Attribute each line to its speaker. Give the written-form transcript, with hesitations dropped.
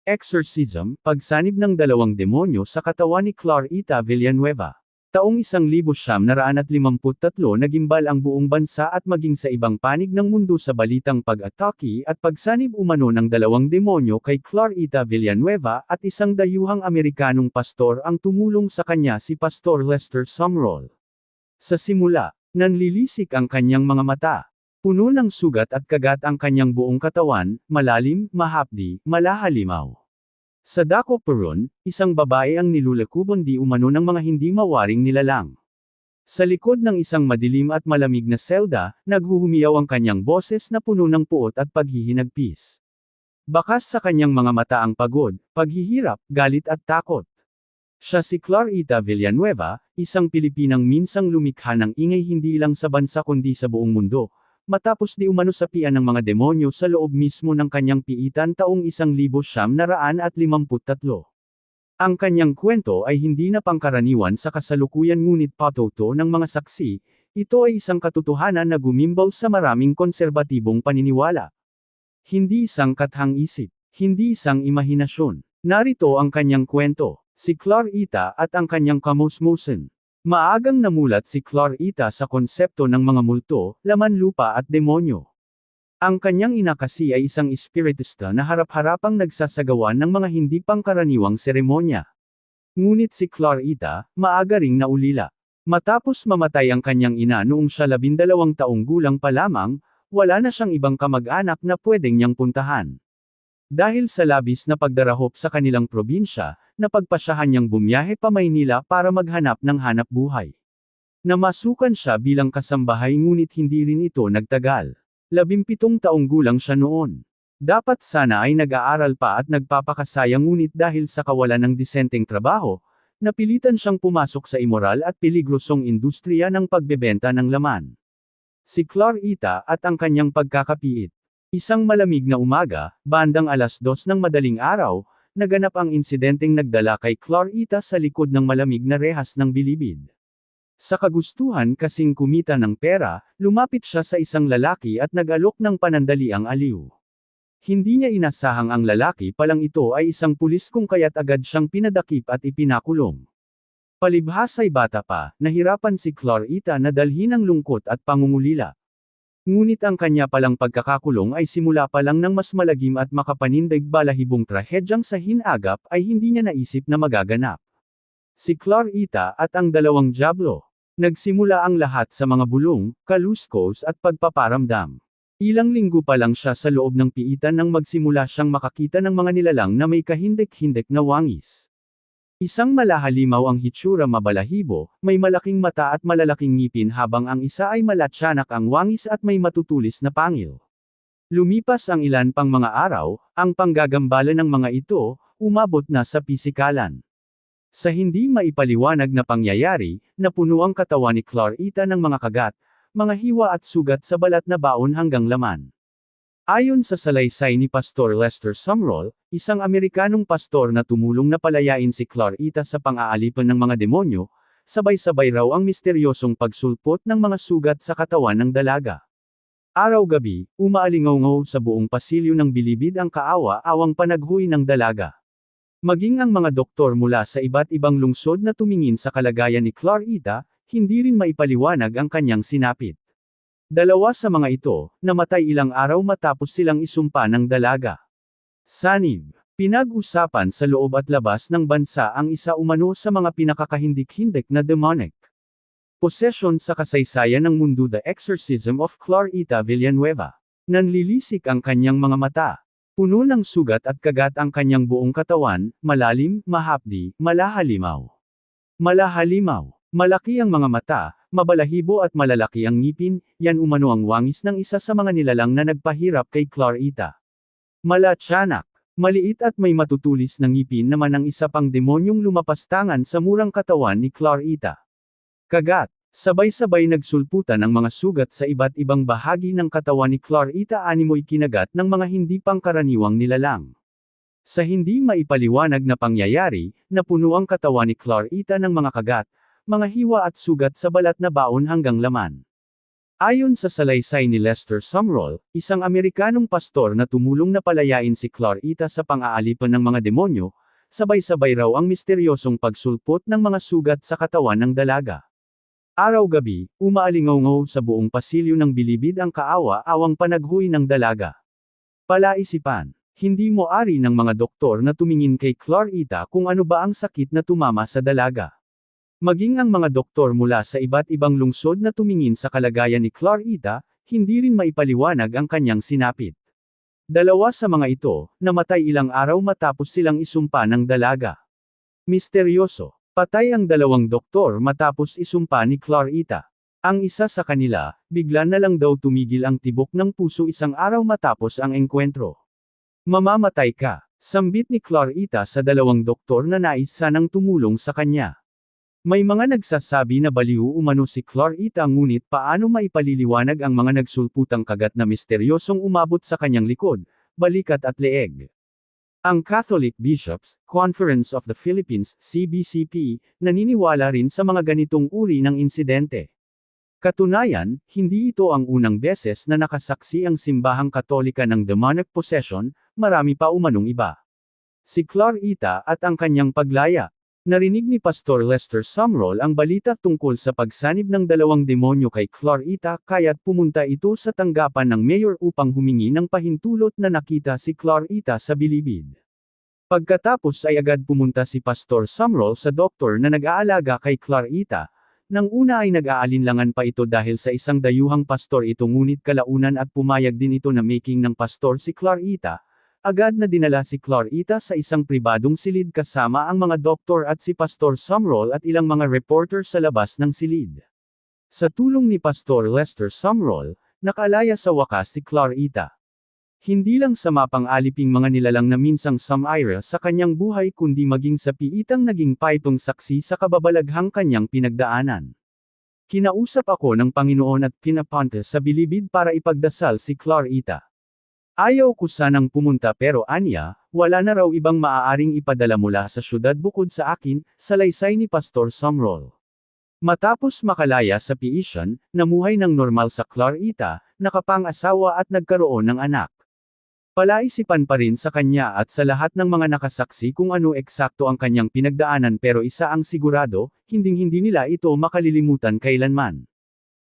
Speaker 1: Exorcism, pagsanib ng dalawang demonyo sa katawan ni Clarita Villanueva. Taong 1953 nagimbal ang buong bansa at maging sa ibang panig ng mundo sa balitang pag-atake at pagsanib umano ng dalawang demonyo kay Clarita Villanueva at isang dayuhang Amerikanong pastor ang tumulong sa kanya si Pastor Lester Sumrall. Sa simula, nanlilisik ang kanyang mga mata. Puno ng sugat at kagat ang kanyang buong katawan, malalim, mahapdi, malahalimaw. Sa dako peron, isang babae ang nilulakubon di umano ng mga hindi mawaring nilalang. Sa likod ng isang madilim at malamig na selda, naghuhumiyaw ang kanyang boses na puno ng puot at paghihinagpis. Bakas sa kanyang mga mata ang pagod, paghihirap, galit at takot. Siya si Clarita Villanueva, isang Pilipinang minsang lumikha ng ingay hindi lang sa bansa kundi sa buong mundo. Matapos di umano sapian ng mga demonyo sa loob mismo ng kanyang piitan taong 1953. Ang kanyang kwento ay hindi na pangkaraniwan sa kasalukuyan ngunit patuto ng mga saksi, ito ay isang katotohanan na gumimbal sa maraming konserbatibong paniniwala. Hindi isang kathang-isip, hindi isang imahinasyon. Narito ang kanyang kwento, si Clarita at ang kanyang kamusmusan. Maagang namulat si Clarita sa konsepto ng mga multo, laman lupa at demonyo. Ang kanyang ina kasi ay isang espiritista na harap-harapang nagsasagawa ng mga hindi pangkaraniwang seremonya. Ngunit si Clarita, maaga ring naulila. Matapos mamatay ang kanyang ina noong siya 12 taong gulang pa lamang, wala na siyang ibang kamag-anak na pwedeng niyang puntahan. Dahil sa labis na pagdarahop sa kanilang probinsya, napagpasyahan niyang bumiyahe pa Maynila para maghanap ng hanap buhay. Namasukan siya bilang kasambahay ngunit hindi rin ito nagtagal. 17 taong gulang siya noon. Dapat sana ay nag-aaral pa at nagpapakasaya ngunit dahil sa kawalan ng disenteng trabaho, napilitan siyang pumasok sa imoral at peligrosong industriya ng pagbebenta ng laman. Si Clarita at ang kanyang pagkakapiit. Isang malamig na umaga, bandang 2:00 ng madaling araw, naganap ang insidenteng nagdala kay Clarita sa likod ng malamig na rehas ng bilibid. Sa kagustuhan kasing kumita ng pera, lumapit siya sa isang lalaki at nag-alok ng panandaliang aliw. Hindi niya inasahang ang lalaki palang ito ay isang pulis kung kaya't agad siyang pinadakip at ipinakulong. Palibhas ay bata pa, nahirapan si Clarita na dalhin ang lungkot at pangungulila. Ngunit ang kanya palang pagkakakulong ay simula pa lang ng mas malagim at makapanindig balahibong trahedyang sa hinagap ay hindi niya naisip na magaganap. Si Clarita at ang dalawang dyablo. Nagsimula ang lahat sa mga bulong, kaluskos at pagpaparamdam. Ilang linggo pa lang siya sa loob ng piitan nang magsimula siyang makakita ng mga nilalang na may kahindik-hindik na wangis. Isang malahalimaw ang hitsura mabalahibo, may malaking mata at malalaking ngipin habang ang isa ay malatsanak ang wangis at may matutulis na pangil. Lumipas ang ilan pang mga araw, ang panggagambala ng mga ito, umabot na sa pisikalan. Sa hindi maipaliwanag na pangyayari, napuno ang katawan ni Clarita ng mga kagat, mga hiwa at sugat sa balat na baon hanggang laman. Ayon sa salaysay ni Pastor Lester Sumrall, isang Amerikanong pastor na tumulong na palayain si Clarita sa pang-aalipan ng mga demonyo, sabay-sabay raw ang misteryosong pagsulpot ng mga sugat sa katawan ng dalaga. Araw-gabi, umaalingaw sa buong pasilyo ng bilibid ang kaawa-awang panaghuy ng dalaga. Maging ang mga doktor mula sa iba't ibang lungsod na tumingin sa kalagayan ni Clarita, hindi rin maipaliwanag ang kanyang sinapit. Dalawa sa mga ito, namatay ilang araw matapos silang isumpa ng dalaga. Sanib. Pinag-usapan sa loob at labas ng bansa ang isa umano sa mga pinakakahindik-hindik na demonic possession sa kasaysayan ng mundo, The Exorcism of Clarita Villanueva. Nanlilisik ang kanyang mga mata. Puno ng sugat at kagat ang kanyang buong katawan, malalim, mahapdi, malahalimaw. Malahalimaw. Malaki ang mga mata, mabalahibo at malalaki ang ngipin, yan umano ang wangis ng isa sa mga nilalang na nagpahirap kay Clarita. Malatsanak. Maliit at may matutulis na ngipin naman ang isa pang demonyong lumapastangan sa murang katawan ni Clarita. Kagat. Sabay-sabay nagsulputan ang mga sugat sa iba't ibang bahagi ng katawan ni Clarita, animoy kinagat ng mga hindi pangkaraniwang nilalang. Sa hindi maipaliwanag na pangyayari, napuno ang katawan ni Clarita ng mga kagat, mga hiwa at sugat sa balat na baon hanggang laman. Ayon sa salaysay ni Lester Sumrall, isang Amerikanong pastor na tumulong na palayain si Clarita sa pang-aalipan ng mga demonyo, sabay-sabay raw ang misteryosong pagsulpot ng mga sugat sa katawan ng dalaga. Araw-gabi, umaalingaw sa buong pasilyo ng bilibid ang kaawa-awang panaghuy ng dalaga. Palaisipan, hindi mo ari ng mga doktor na tumingin kay Clarita kung ano ba ang sakit na tumama sa dalaga. Maging ang mga doktor mula sa iba't ibang lungsod na tumingin sa kalagayan ni Clarita, hindi rin maipaliwanag ang kanyang sinapit. Dalawa sa mga ito, namatay ilang araw matapos silang isumpa ng dalaga. Misteryoso, patay ang dalawang doktor matapos isumpa ni Clarita. Ang isa sa kanila, bigla na lang daw tumigil ang tibok ng puso isang araw matapos ang engkwentro. Mamamatay ka, sambit ni Clarita sa dalawang doktor na nais sanang tumulong sa kanya. May mga nagsasabi na baliw umano si Clarita ngunit paano maipaliliwanag ang mga nagsulputang kagat na misteryosong umabot sa kanyang likod, balikat at leeg. Ang Catholic Bishops' Conference of the Philippines (CBCP) naniniwala rin sa mga ganitong uri ng insidente. Katunayan, hindi ito ang unang beses na nakasaksi ang simbahang Katolika ng demonic possession, marami pa umanong iba. Si Clarita at ang kanyang paglaya. Narinig ni Pastor Lester Sumrall ang balita tungkol sa pagsanib ng dalawang demonyo kay Clarita kaya't pumunta ito sa tanggapan ng mayor upang humingi ng pahintulot na nakita si Clarita sa bilibid. Pagkatapos ay agad pumunta si Pastor Sumrall sa doktor na nag-aalaga kay Clarita. Nang una ay nag-aalinlangan pa ito dahil sa isang dayuhang pastor ito ngunit kalaunan at pumayag din ito na making ng pastor si Clarita. Agad na dinala si Clarita sa isang pribadong silid kasama ang mga doktor at si Pastor Sumrall at ilang mga reporter sa labas ng silid. Sa tulong ni Pastor Lester Sumrall, nakalaya sa wakas si Clarita. Hindi lang sa mapang-aliping mga nilalang na minsang sumira sa kanyang buhay kundi maging sa piitang naging paitong saksi sa kababalaghang kanyang pinagdaanan. Kinausap ako ng Panginoon at pinapunta sa bilibid para ipagdasal si Clarita. Ayaw ko sanang pumunta pero anya, wala na raw ibang maaaring ipadala mula sa syudad bukod sa akin, salaysay ni Pastor Sumrall. Matapos makalaya sa piisyan, namuhay ng normal sa Clarita, nakapang-asawa at nagkaroon ng anak. Palaisipan pa rin sa kanya at sa lahat ng mga nakasaksi kung ano eksakto ang kanyang pinagdaanan pero isa ang sigurado, hinding-hindi nila ito makalilimutan kailanman.